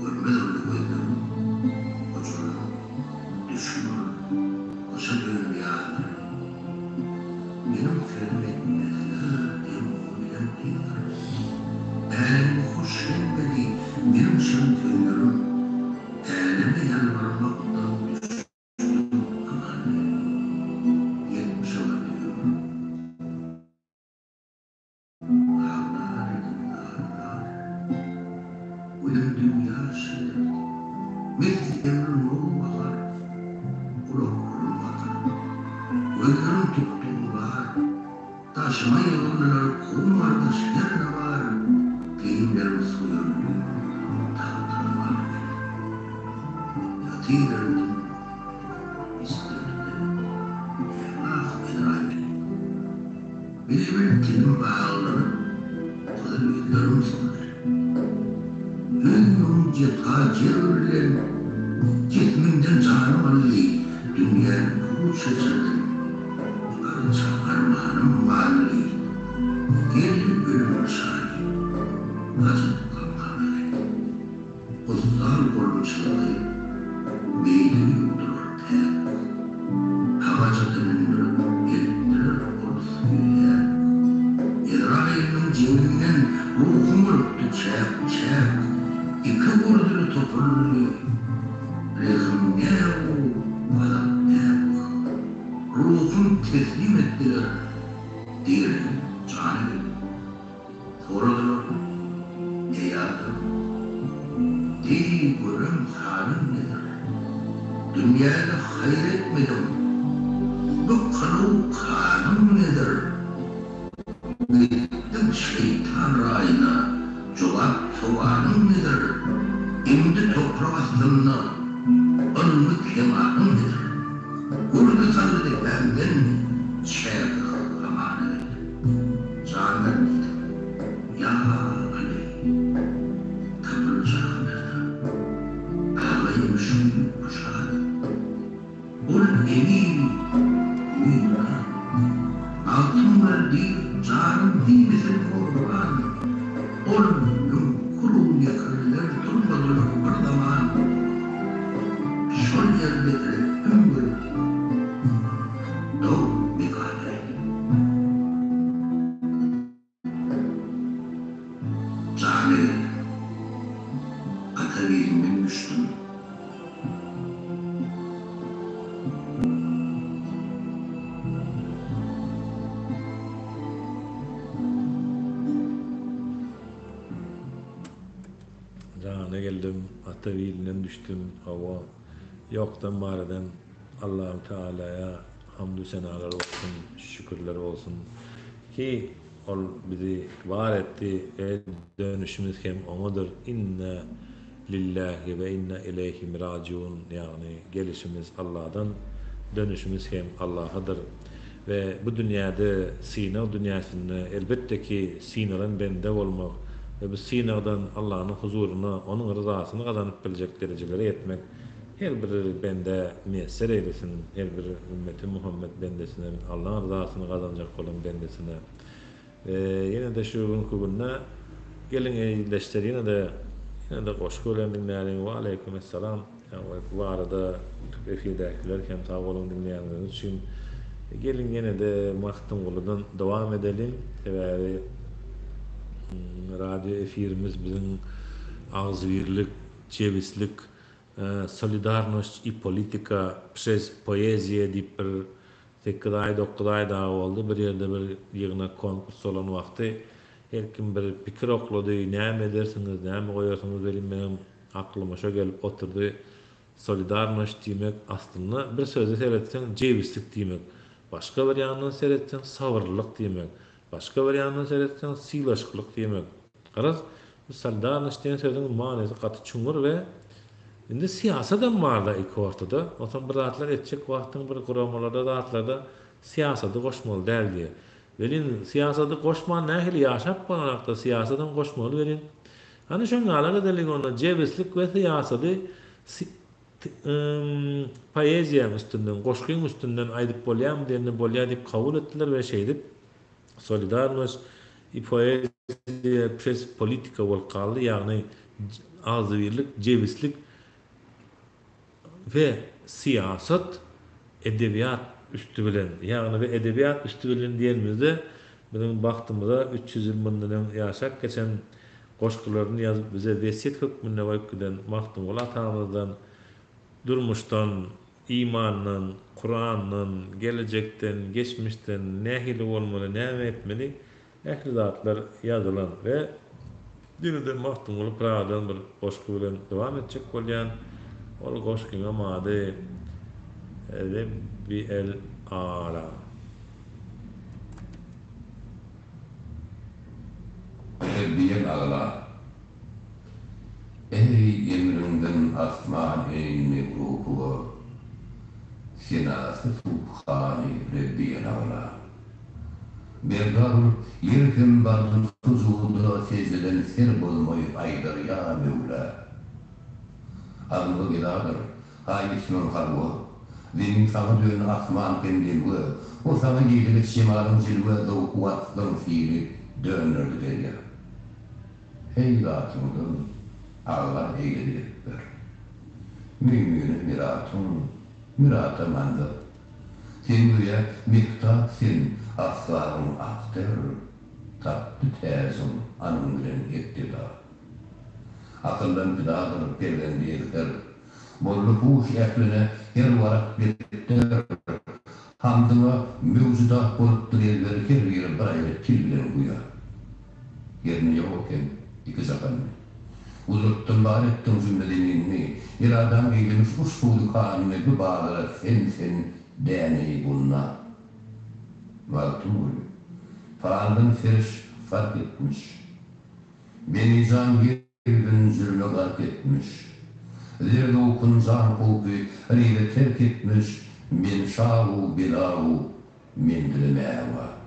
Görmeden de koydum. Hocam düşmüyor. Koşa dönüm yağdı. Benim fermetmediler. Benim bilen değiller. Elimi hoş gelmedi. Benim şan gönlüm. Elime yalvarmaktan düştüm aman. 70 olabiliyorum. Ağlar edim ağlar. Ölüm dünyası. Mehdi emrin oğlu bakar. Kulak kulun bakar. Gözlerim tuttuğu var. Taşıma yolunlar kum vardı yerine var. Giyimlerim soyuldu. Tahtam var. Yatıylardım. İstirdim. Ah Edrail. Bir dilim bağlanıp kılırlarım sanır. Önce tacirler cisminden canım aldı. Dünyanın kuru şaşırdım. Armağanım vardı. Geldi ölüm sahip. Nasıl kalkamıyor? Uzlar korumuşları meyli yudurur tek. Havacı dönündürüp yettirir orsuya. Edrail'in cimrinden ruhum ürktü çek çek. İki vurdur topurluğu. Rezim ne bu? Adam ne bu? Ruhum teslim ettiler. Diyelim, canım. Sorudur. Ey adam. Değil görüm halim nedir? Dünyada hayır etmedim. Bu kanı kanım nedir? Gittim şeytan rayına. Cevap soğanım nedir? İmdi toprak aslında. Onun kemanım nedir? Kurdu sandı benden çek amanı. Canlar mıydı? Ya Ali. Kapılacağım nerede? Ağlayım şu kuşağı. Onun emin. Mühimden. Altın verdi. Canım değil misin kurban? Onun kuru yakınlar durmadılar bir zaman. Şol yerde ömür. Doğum bir kaderi. Cami Atavi'nin düştüm. Cana geldim, Atavi'nden düştüm. Hava yoktan bareden Allah-u Teala'ya hamdü senalar olsun, şükürler olsun ki ol bizi var etti ve dönüşümüz hem onadır. İnne lillahi ve inne ileyhi raciun, yani gelişimiz Allah'tan, dönüşümüz hem Allah'adır. Ve bu dünyada sinav dünyasında elbette ki sinavdan bende olmak ve bu sinavdan Allah'ın huzuruna, onun rızasını kazanıp bilecek derecelere yetmek her biri bende müyesser eylesin. Her bir ümmeti Muhammed bendesine, Allah'ın rızasını kazanacak olan bendesine. Yine de şu gününe gelin eyleştir, yine de hoş gören dinleyelim. Ve aleykümselam. Bu arada efidekiler hem sağ olun dinleyenleriniz için. Gelin yine de Mahtum Kulu'dan devam edelim. Ve radio efirimiz bizim ağzıbirlik, cebislik, solidarność i politika przez poezję diýip bir 8 ay 9 ay daha oldu. Bir yerde bir ýygyna konkurs bolan wagty her kim bir pikir oklady, näme edersiňiz, näme goýarsyňyz benim aklyma şo gelip oturdy. Solidarność diýmek aslında bir sözü seretsen cebislik diýmek. Başga bir ýandan seretsen sabırlyk diýmek. Başga bir ýandan seretsen sylaşyklyk diýmek. Garaz, bu solidarność diýen sözüň manysy gaty çuňur we indi siýasatdan barda iki ortada. Otan bir zatlar etjek wagtyň bir guramalarda zatlarda siýasaty goşmaly däl diýe. Welin siýasaty goşman nähili ýaşap bolanakda siýasatdan goşmaly welin. Hani şoňa alaga delik onda cebislik we siýasaty poeziýa üstünden, goşgyň üstünden aýdyp bolýam diýende bolýar diýip kabul etdiler we şeýdip solidarność i poeziýa przez politika bolup kaldy, ýagny ağzybirlik, cebislik ve siýasat edebiýat üstü bilen, ýagny we edebiýat üstü bilen diýenimizde bizim bagtymyzda 300 ýyl bundan ýaşap geçen goşgylaryny ýazyp bize wesiýet hökmünde goýup giden Mahtum Ula atamyzdan durmuşdan, imandan, Kur'an'dan, gelecekten, geçmişten nähili bolmaly, näme etmeli ähli zatlar ýazylan we dinide Mahtum Ula Pragadan bir goşgy bilen dowam etjek bolýan. Ol goşgyň amady Rabbi el Ala. Rabbi el Ala. Ey emrinden asman eyni ruhu, senası subhani Rabbi el Ala. Bergar yerken barın huzuda secdeden ser bolmayıp aydar ya Mevla. Ağlı gidadır, hayismin harbu, benim sana dön asman kendilgi, o sana giydilik şimarın zilve zavkuvatlığın fiili dönürdü derya. Ey zatımdın, ağlar eğilir. Mümini mirata mandır. Sen güya miktat sen asların aktır, tatlı tezin anın bilen iktidar. Akıldan pidadır, pervendiyedir. Bollu puş ekline her varak bittir. Hamdıma mevzuda bolup direlleri her yeri barayla tilbilen guya. Yerini yokken iki zakan. Uzurttum barettim zümredenini, iradan eğilmiş usulü kanune bir bağlara sen deneyi bulna. Valtumul, faandın feriş fark etmiş. Benizan yerbin zülme gark etmiş. Zerde okun zan kulki rive terk etmiş. Min şahu bilahu min dilemeva.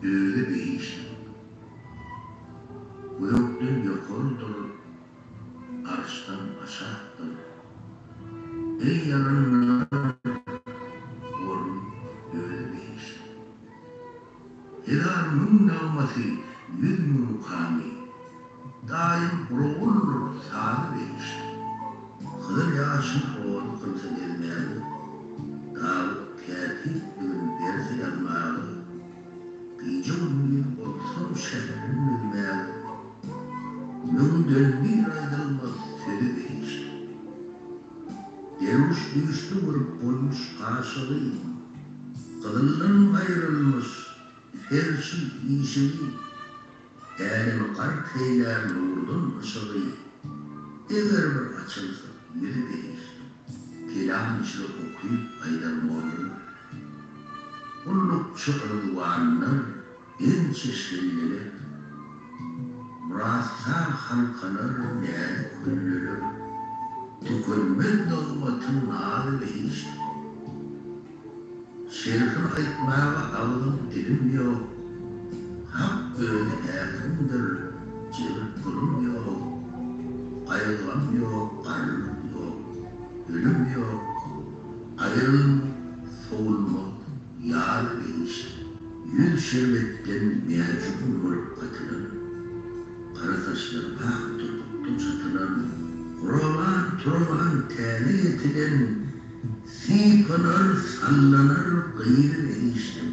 Öyle bir iş. Gökten yukarıdır, arştan aşağıdır. Ey yanına oğlum, öyle bir iş. Hilal'ın navması yüzmü mukami, daim kurulur sağlı bir iş. Kıdır yaşın oğlu kılsa gelmeli, dağlık tertip gün verse yanmalı. Gıcımın olsun şehrin bilmeli, mündel bir aydılmaz seri değiş. Derviş düştü vurup koymuş karşılığı, kılından ayrılmış ferşi işini, elimi kalp eyler nurdun ışığı. Eğer bir açılsa yeri değiş, kelam içine okuyup aydılmalı. Kulluk çıkırılanlar, en çeşitliler, murassa halkanır neyli küllülür, tükülmez dolmatın ağrı ve hiç. Şerifin aytmağa ağlım dilim yok, hak böyle yakındır, cevap kulum yok, ayrılam yok, karnım yok, ölüm yok, ayrılım, soğulmak, yâr ve şerbetten mecbur olup katılan, kara taşları bağ tutup satılan, Kurban tane etilen, sıypanır, sallanır, gıyır eriştim.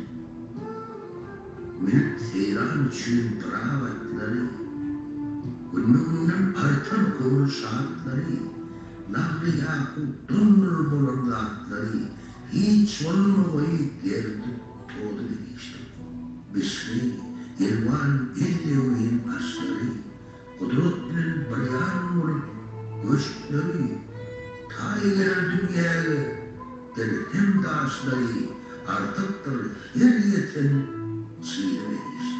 Milk seyran için bravatları, gününden artan kuru şahatları, nahli yakut donur bulandı atları, hiç olmamayı derdi toğdu eriştim. Bişri, elvan, elleğin başları, kudretinin bayan olup, göçleri, tayger dünyaya derhem daşları artıktır her yeten çiğnemeyiz.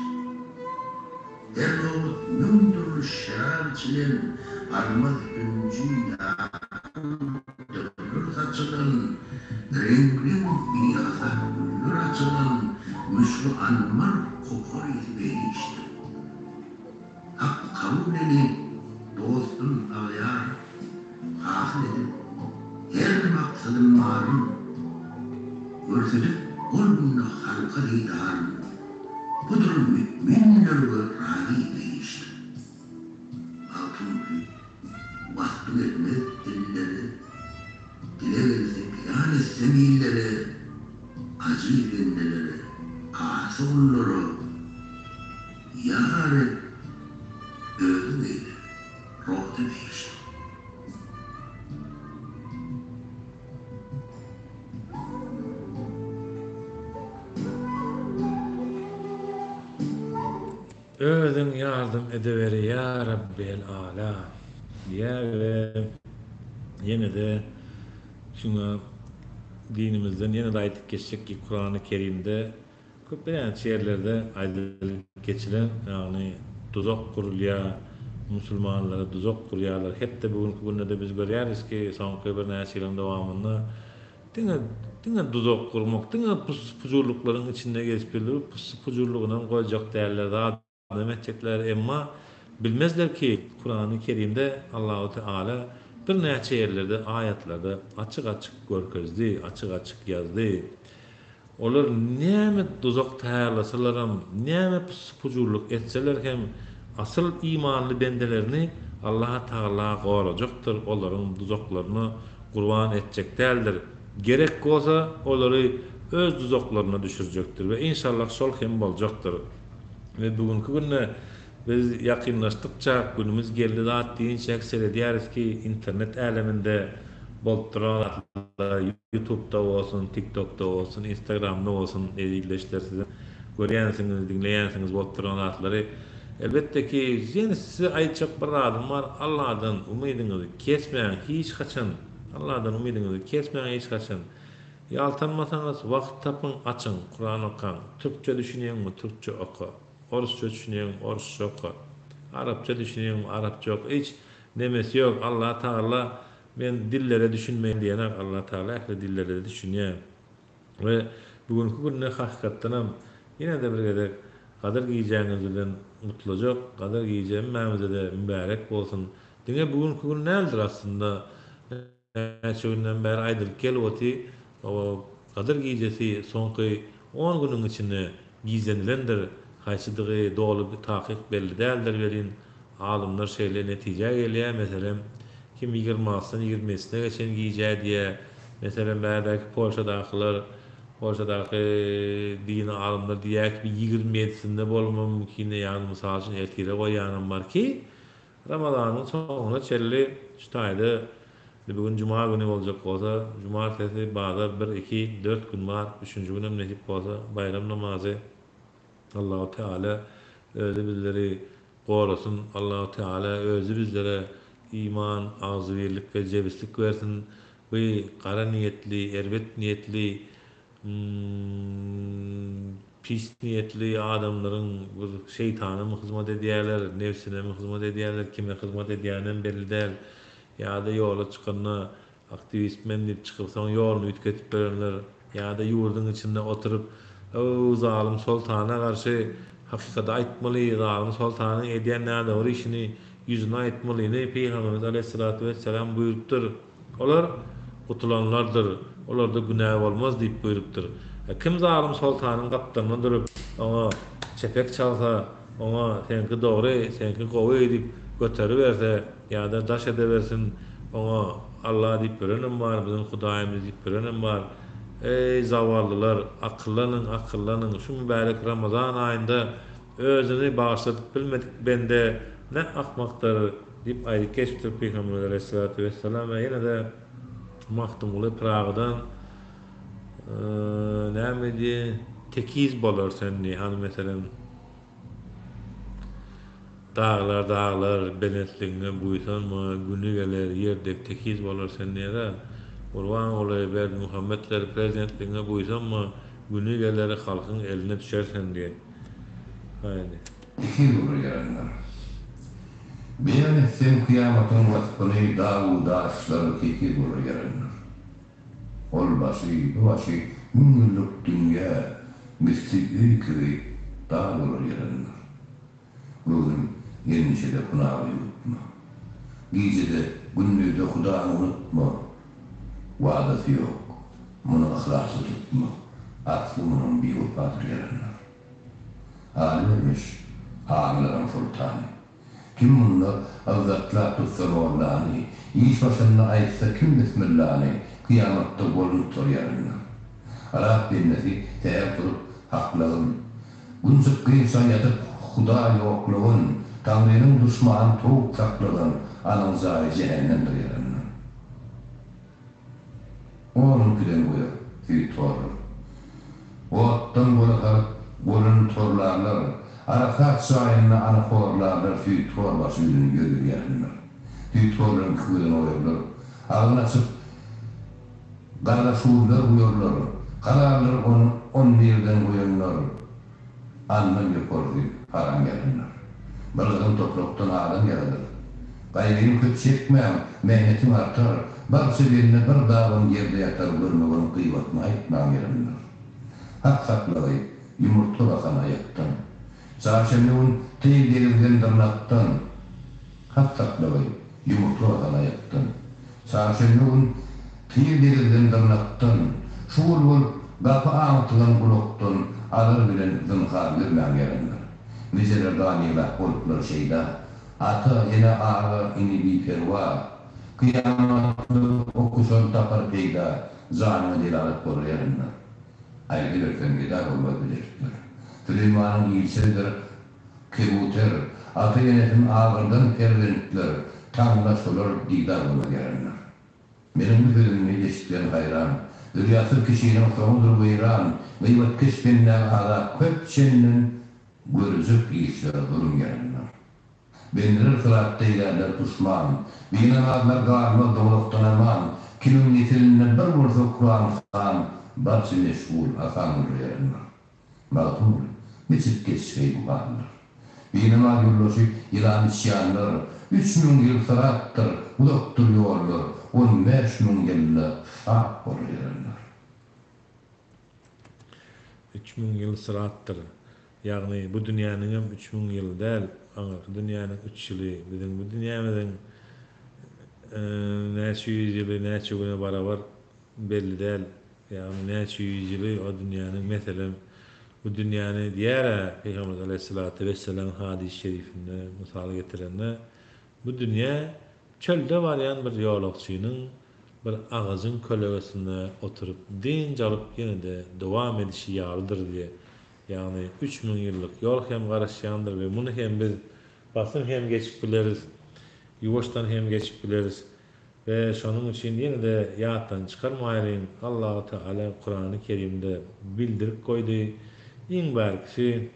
Derloğut nümdür şerar çilen almaz öncü dönür açılan renglim biyaza gülür açılan müslü anmar kokor izleyiştir. Hak kabul edip dostun ağyar hasıl edip her maksadın marun görsedip olmuna halka lidarın budur müminler ve râli değiştir. Altın baskın etmez elleri, dile verirse beyan etse milleleri, acı edenlere, ası onlara, yâre öldü değil, rohta değiştir. Özün yardım ediveri ya Rabbel Ala. Ya ve yine de şuna dinimizden yine de aytıp geçecek ki Kur'an-ı Kerim'de köpülen yerlerde aydınlık geçilen yani tuzak kurulya Müslümanlara tuzak kuruyalar. Hep de bugünkü günde de biz görüyoruz ki son bir nesilin devamında Dine tuzak kurmak, dine puzurlukların içinde geçipirler, puzurluğundan koyacak değerler daha demekçekler emma bilmezler ki Kur'an-ı Kerim'de Allahu Teala bir neçe yerlerde ayetlerde açık açık görkezdi, açık açık yazdı. Olar näme tuzak tayarlasalar hem näme puzurluk etseler hem asıl imanlı bendelerini Allah Teala koruyacaktır. Onların tuzaklarını kurban edecek değildir. Gerek olsa onları öz tuzaklarına düşürecektir ve inşallah şol hem olacaktır. Ve bugünkü günde biz yakınlaştıkça günümüz geldi da deyinçek seyrediyoruz ki internet aleminde bolduran YouTube'da olsun, TikTok'ta olsun, Instagram'da olsun izleyiciler sizin görüyorsunuz, dinleyorsunuz bolduran atları. Elbette ki yine size aytacak bir adım var. Allah'tan umidinizi kesmeyin hiç kaçın. Allah'tan umidinizi kesmeyin hiç kaçın. Yaltanmasanız vakt tapın, açın, Kur'an okuyun. Türkçe düşünüyor mu? Türkçe oku. Orsça düşünüyor mu? Orsça oku. Arapça düşünüyor mu? Arapça oku. Hiç demesi yok. Allah Teala ben dillere düşünmeyin diyen Allah Teala ehli dillere düşünüyor. Ve bugünkü günde hakikaten yine de bir kadar kadir giyeceğinizden mutlu olacak. Kadir giyeceğim mevzuda de mübarek olsun. Dine bugünkü gün nedir aslında? Şöyle beri aydır gelwati o kadir giycesi sonki 10 günün içinde gizlenilendir. Haýsydygy dolu bir tahkik belli değildir verin. Alimler şeýle netije gelýär. Meselem kim 20-syny 20-sine geçen giyjä diye meselem bärdäki Polşadaky dini alimler diýär ki 27-sinde bolmam mümkin ýa-ni mysal üçin ertire goýanym bar ki Ramazanyň soňuna çelli ştaýdy. Bugün cuma günü olacak olsa, cumartesi, bazar 1, 2, 4 gün var. 3-nji günem nesip olsa bayram namazı. Allahu Teala özü bizleri korusun. Allahu Teala özü bizlere iman, agzybirlik ve cebislik versin. Bu kara niyetli, erbet niyetli, pis niyetli adamların bir şeytana mı hizmet edýärler, nefsine mi hizmet edýärler, kime hizmet edýänen belli däl. Ýa-da ýola çykanna aktivistmen diýip çykyp soň ýoluny ütketip berenler, ýa-da ýurdun içinde oturup o zalim sultana garşy hakykata aýtmaly, zalim sultanyň edýän näde işini ýüzüne aýtmaly. Peygamberimiz Aleyhissalatu vesselam buýrupdyr. Olar gutulanlardyr. Olarda günah bolmaz diýip buýrupdyr. Kim zalim sultanyň gapdaryna durup oňa çepek çalsa, oňa senki dogry, senki gowy edip göteriberse ýa-da daş edebersin, oňa Allah diýip berenem bar, biziň Hudaýymyz diýip berenem bar. Ey zavallylar, akıllanyň. Şu mübarek Ramazan aýynda özüni bağışladyp bilmedik bende ne akmakdyr diýip aýdyp geçipdir Peýgamber aleyhissalatu vesselam. We ýene de Mahtumly Pragadan näme tekiz bolar senni, hani meselen dağlar benetliğine buysanma, günü gelir yerde tekiz bolar senni de Urban olay berdi Muhammedler prezidentliğine buysanma, günü gelir halkın eline düşersen diye. Haydi. İki yolu yaranlar. Beyan etsem kıyamatın vasfını dağı daşları iki yolu yaranlar. Ol başı, bu başı, müngüllük dünya, misli köy, dağ olur yaranlar. Bugün yenişede kunağı unutma. Gecede, gündüzde Hudaýy unutma. Vaadası yok. Bunu ahlası tutma. Aslı bunun bir ufatır yaranlar. Alimmiş, ağırların sultanı. Kim bunlar azatlar tutsar Allah'ını, iş başında aytsa kim Bismillah'ını, kıyamatta golunu tutar yaranlar. Arap dinlesi teyap tutup haklığın. Gün sıkkı insan yatıp Huda yokluğun, Tanrı'nın düşmanı tuğuk saklığın, anın zahı cehennemdir yaranlar. Onun küden boyu, bir torur. O attan bolakar, bolun torlarlar, Arafat sayınına anaforlarlar, bir tor başı yüzünü görür yaranlar. Bir torların küden oyurlar, ağın açıp, kardeşuğurlar uyurlar, kararlar on birden uyurlar, anlam yokordu, haram yaranlar. Balığın topluktan ağdan yaradır. Gayrıyım kötü çekmem, mehnetim artar, barsı birine bir dağın yerde yatar, görmeğin kıyvatına aytmam yaranlar. Hak saklayıp, yumurta bakan ayaktan, saçımın teydelizden dırnaktan, hak saklayıp, yumurta bakan ayaktan, saçımın teydelizden dırnaktan, şuul bul, kapı ağıtılan kuluktan, alır bilen zınhar vermem yaranlar. Niceler ganiler oluplar şeyda, ata yine ağa ini bir perva, kıyamatı okusan tapar peyda, zanime delalet korur yaranlar. Ayrı verken gidar olmak bilirler. Süleyman'ın iyisidir, kebuter, atı yönetim ağırdan pervenitler, tanrıda solar didar olmak yaranlar. Benim bu sözümü eşitleyen hayran, dünyası kişinin sonudur buyuran, gıybat kışbinler ağda köpçenin gözük iyisidir durum yaranlar. Bendirir sıratta ilerler tuşman, bir namazlar gârma doğruluktan aman, kimin yetilinden bir vursa Kur'an sağın, barsı meşgul asan olur yaranlar. Mağdumul, mesut geçmeyi bu bağlıdır. Bir namaz yollosu ilan isyanlar, 3000 yıl sırattır, udoktur yollar, 15.000 yılla şah olur yaranlar. 3000 yıl sırattır. Yani bu dünyanın hem 3000 yıl değil, ama dünyanın 3 yılı, bizim bu dünyamızın neçe yüz yılı, neçe güne beraber belli değil. Yani neçe yüz yılı o dünyanın, mesela bu dünyanın diğer Peygamber aleyhissalatu vesselam hadis-i şerifinde misal getirenler, bu dünya çölde varyan bir yolakçının bir ağacın kölegesinde oturup dinç alıp yine de devam edişi yarıdır diye. Yani 3000 yıllık yol hem karışyandır ve bunu hem biz basın hem geçip biliriz, yuvaştan hem geçip biliriz. Ve şunun için yine de yattan çıkarmayalım. Allah-u Teala Kur'an-ı Kerim'de bildirip koydu. En barkisi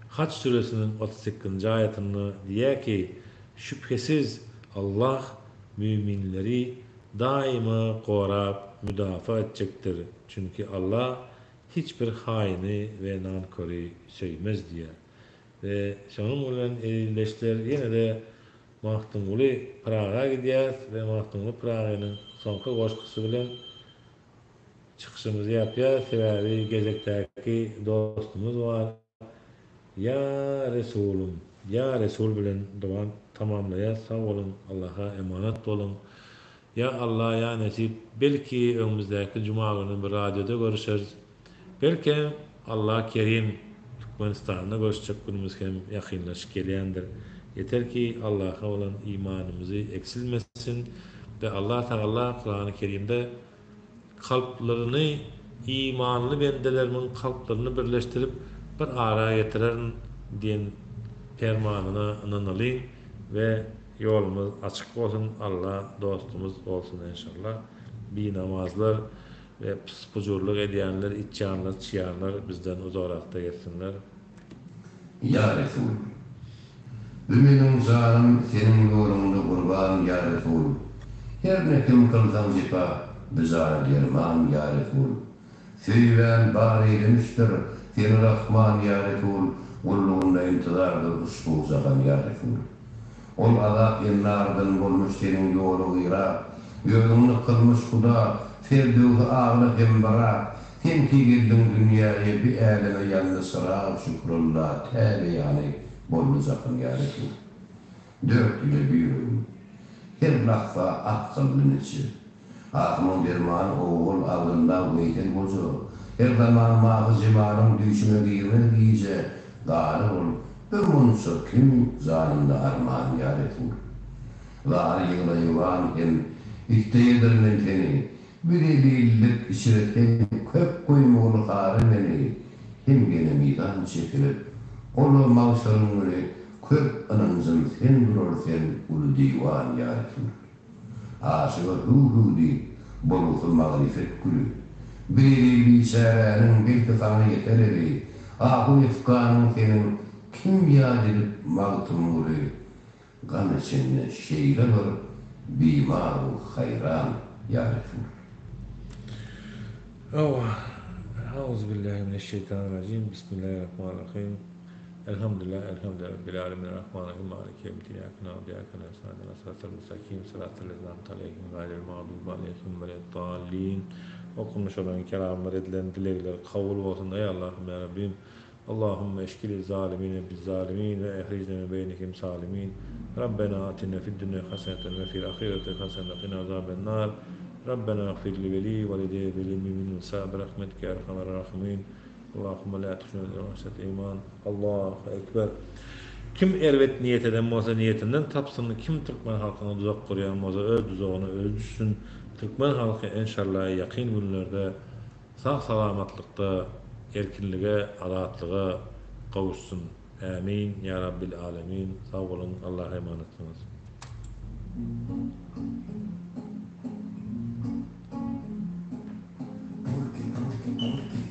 Haç suresinin 38. ayetinde diyor ki, şüphesiz Allah müminleri daima korap, müdafaa edecektir. Çünkü Allah hiçbir haini ve nankörü sevmez diye. Ve şunun bilen elleşler yine de Mahtumly Prag'a gidiyoruz ve Mahtumly Prag'nın sonki goşkusu bilen çıkışımızı yapıyoruz. Sebebi gezekteki dostumuz var. Ya Resulüm, ya Resul bilen devam tamamlayacağız. Sağ olun, Allah'a emanet olun. Ya Allah ya nasip belki önümüzdeki cuma günü bir radyoda görüşeriz. Belki Allah kerim Türkmenistan'da görüşecek günümüz hem yakınlaşıp gelýändir. Yeter ki Allah'a olan imanımızı eksilmesin ve Allah Teala Kur'an-ı Kerim'de kalplerini imanlı bendelerimin kalplerini birleştirip bir araya getiren diyen fermanına inanalım ve yolumuz açık olsun. Allah dostumuz olsun inşallah. Bir namazlar ve püspücurluk edenler, içyanlar, çıyanlar bizden uzarakta geçsinler. Ya Resul, ümidim zalim senin yolunda kurban ya Resul. Her ne kim kıldan cipa, bizara derman ya Resul. Söylen bari eylemiştir, seni Rahman ya Resul. Kulluğunda intidardır uslu uzadan ya Resul. Ol azap yenlardan bolmuş senin yolu gıyra. Yolunu kılmış Huda, sevduğu ağlı hembara. Sen ki geldin dünyaya bir aleme yandı sıra şükrullah tâbe yani bollu zakın ya Resul. Dört ile büyürüm. Her lahfa akkıllın içi. Ahmın derman oğul ağında veyten bozu. Her zaman mağız cimarın düşüme girme giyice. Gâri ol. Ömün söküm zalimde armağan ya Resul. Gâri yığla yuvan hem İhteyedirilen seni. Bir elillik işiretten köp koymuğunu kâri meni. Hem gene midan çekilip. Olu mağsarını köp ananızın sen dururken ulu divan ya Resul. Aşığı hu di boluğu mağrifet gülü. Bir elilliği şerenin bir tıkanı yetereli. Ahu ifkanın senin kim yad edip mağtımını gam içinde şeyler var bimaru hayran ya Resul. Euzubillahimineşşeytanirracim. Bismillahirrahmanirrahim. Elhamdülillah rabbil alemin. Rahmanirrahim. Maliki yevmiddin. İyyâke na'budu ve iyyâke nestaîn. İhdinas sıratal mustakîm. Sıratal lezîne en'amte aleyhim gayril mağdûbi aleyhim veleddâllîn. Okunmuş olan kelamlar edilen dilekler kabul olsun ey Allah'ım ya Rabbim. Allahümme eşkili zalimine biz zalimin ve ehricne min beynihim salimin. Rabbena atina fid dünya haseneten ve fil ahireti haseneten ve qina azabennar. Rabbena ighfir li ve li ve lideyye min sâb rahmetike erhamer rahimin. Allahümme la tuhşuna rahşet iman. Allahu ekber. Kim elbet niyet eden bolsa niyetinden tapsın. Kim Türkmen halkına tuzak kuryan bolsa öz tuzağına öz düşsün. Türkmen halkı inşallah yakın günlerde sağ salamatlıkta erkinliğe, rahatlığa kavuşsun. Amin ya Rabbil alemin. Sağ olun. Allah'a emanetsiniz. Porque